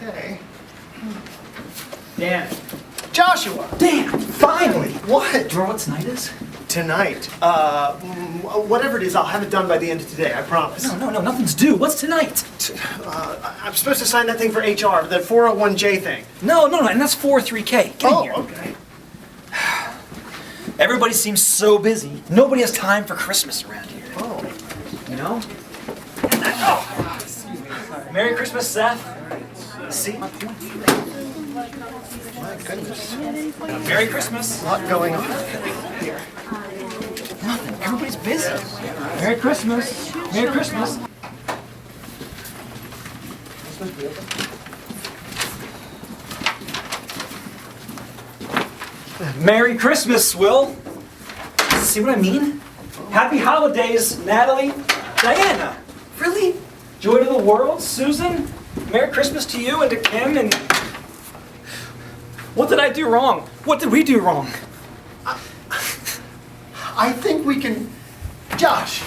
Okay. Dan. Joshua! Dan, finally! What? Do you remember what tonight is? Tonight. Whatever it is, I'll have it done by the end of today, I promise. No, nothing's due. What's tonight? I'm supposed to sign that thing for HR, the 401J thing. No, and that's 403K. Get in here. Okay. Everybody seems so busy. Nobody has time for Christmas around here. Oh. You know? Oh. Merry Christmas, Seth. See? My goodness. Merry Christmas. A lot going on here. Nothing. Everybody's busy. Merry Christmas. Merry Christmas. Merry Christmas, Will. See what I mean? Happy holidays, Natalie. Diana. Really? Joy to the world, Susan. Merry Christmas to you and to Kim and... What did I do wrong? What did we do wrong? I think we can... Josh.